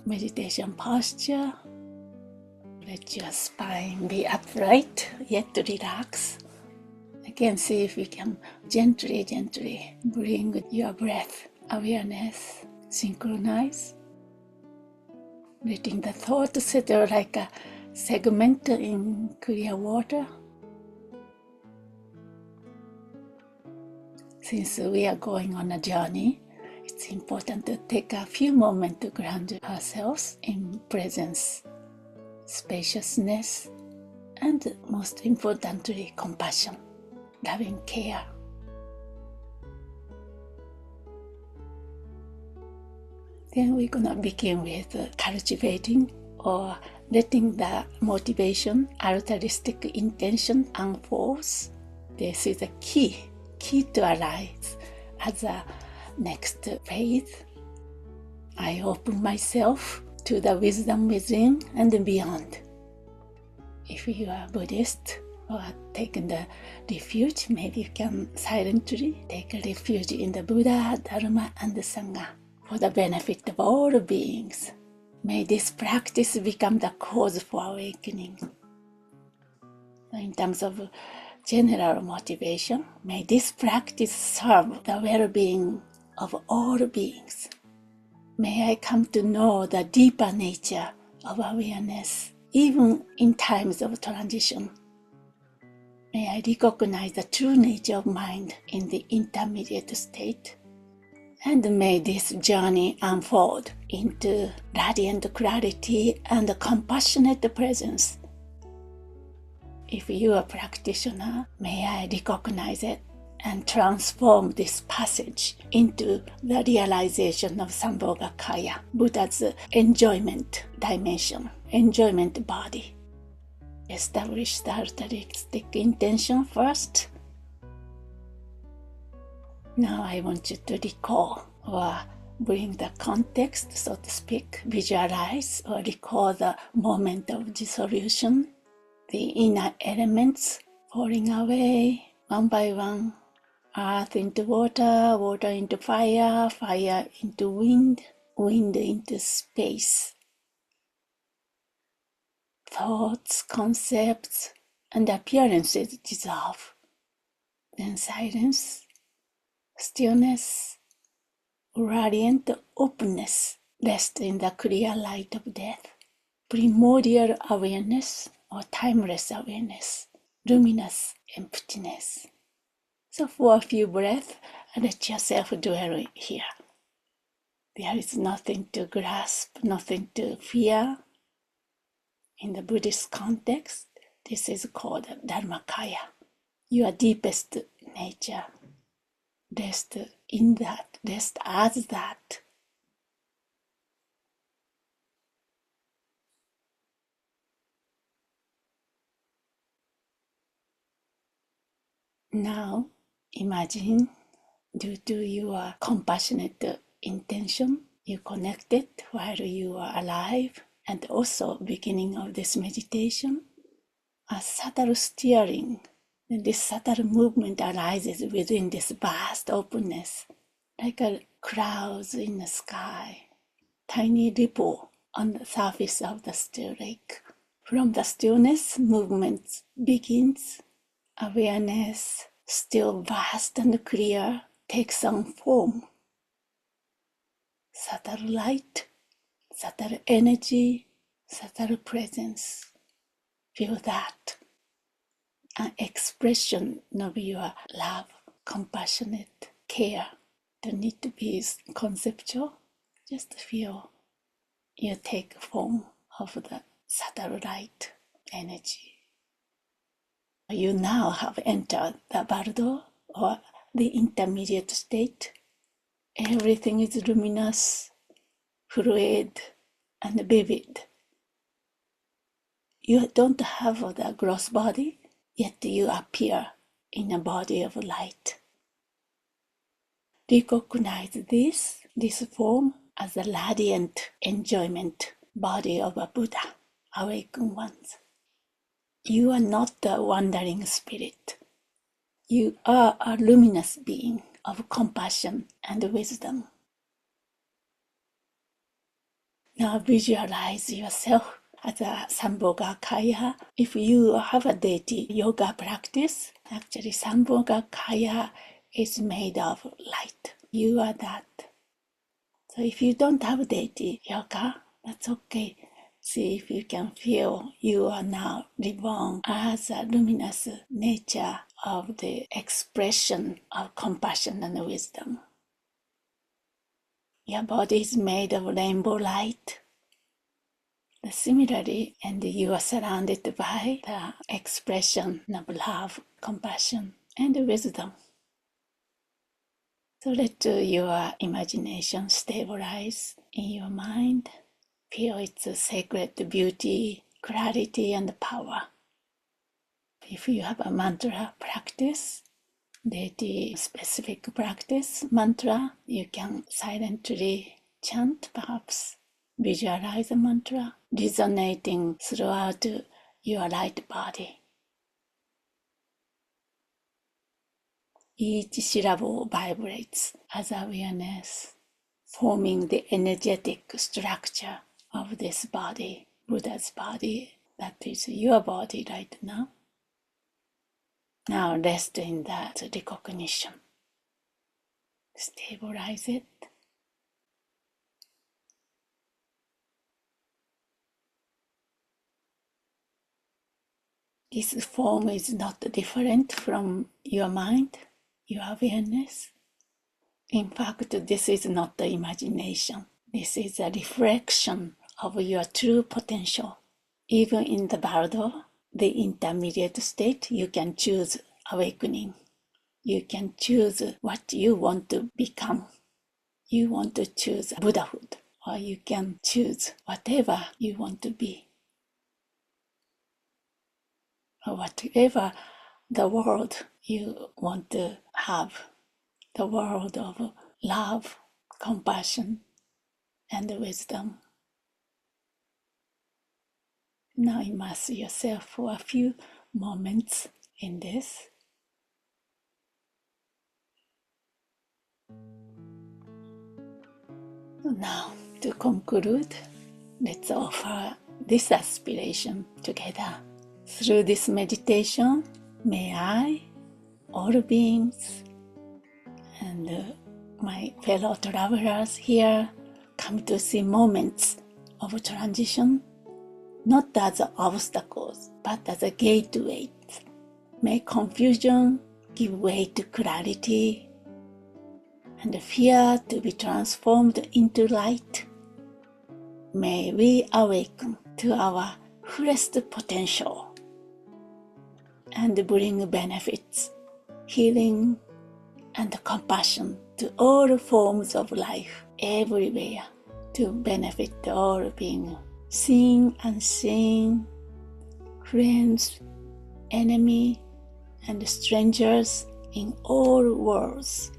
meditation posture. Let your spine be upright, yet relax. Again, see if you can gently bring your breath awareness, synchronize, letting the thought settle like a segment in clear water. Since we are going on a journey, it's important to take a few moments to ground ourselves in presence, spaciousness, and most importantly, compassion, loving care. Then we're gonna begin with cultivating or letting the motivation, altruistic intention unfolds. This is a key to arise as a next phase. I open myself to the wisdom within and beyond. If you are Buddhist or taking the refuge, maybe you can silently take a refuge in the Buddha, Dharma, and the Sangha for the benefit of all beings. May this practice become the cause for awakening. In terms of general motivation, may this practice serve the well-being of all beings. May I come to know the deeper nature of awareness, even in times of transition. May I recognize the true nature of mind in the intermediate state. And may this journey unfold into radiant clarity and compassionate presence. If you are a practitioner, may I recognize it and transform this passage into the realization of Sambhogakaya, Buddha's enjoyment dimension, enjoyment body. Establish the altruistic intention first. Now I want you to recall or bring the context, so to speak, visualize or recall the moment of dissolution, the inner elements falling away one by one, earth into water, water into fire, fire into wind, wind into space. Thoughts, concepts, and appearances dissolve. Then silence, stillness, radiant openness rest in the clear light of death, primordial awareness or timeless awareness, luminous emptiness. So for a few breaths, let yourself dwell here. There is nothing to grasp, nothing to fear. In the Buddhist context, this is called Dharmakaya, your deepest nature. Rest in that, rest as that. Now, imagine, due to your compassionate intention, you connected while you are alive, and also beginning of this meditation, a subtle steering. And this subtle movement arises within this vast openness, like a clouds in the sky, tiny ripple on the surface of the still lake. From the stillness, movement begins. Awareness, still vast and clear, takes on form. Subtle light, subtle energy, subtle presence. Feel that. An expression of your love, compassionate care. Don't need to be conceptual. Just feel you take form of the subtle light energy. You now have entered the Bardo or the intermediate state. Everything is luminous, fluid, and vivid. You don't have the gross body, yet you appear in a body of light. Recognize this form as a radiant enjoyment body of a Buddha, awakened ones. You are not a wandering spirit. You are a luminous being of compassion and wisdom. Now visualize yourself as a Sambhogakaya. If you have a deity yoga practice, actually Sambhogakaya is made of light. You are that. So if you don't have deity yoga, that's okay. See if you can feel you are now reborn as a luminous nature of the expression of compassion and wisdom. Your body is made of rainbow light. Similarly, and you are surrounded by the expression of love, compassion, and wisdom. So let your imagination stabilize in your mind. Feel its sacred beauty, clarity, and power. If you have a mantra practice, deity specific practice mantra, you can silently chant, perhaps visualize a mantra resonating throughout your right body. Each syllable vibrates as awareness, forming the energetic structure of this body, Buddha's body, that is your body right now. Now rest in that recognition. Stabilize it. This form is not different from your mind, your awareness. In fact, this is not the imagination. This is a reflection of your true potential. Even in the Bardo, the intermediate state, you can choose awakening. You can choose what you want to become. You want to choose Buddhahood, or you can choose whatever you want to be. Or whatever the world you want to have, the world of love, compassion, and wisdom. Now immerse yourself for a few moments in this. Now, to conclude, let's offer this aspiration together. Through this meditation, may I, all beings, and my fellow travelers here come to see moments of transition, not as obstacles, but as a gateway. May confusion give way to clarity, and fear to be transformed into light. May we awaken to our fullest potential and bring benefits, healing, and compassion to all forms of life everywhere, to benefit all beings, seen and unseen, friends, enemy, and strangers in all worlds.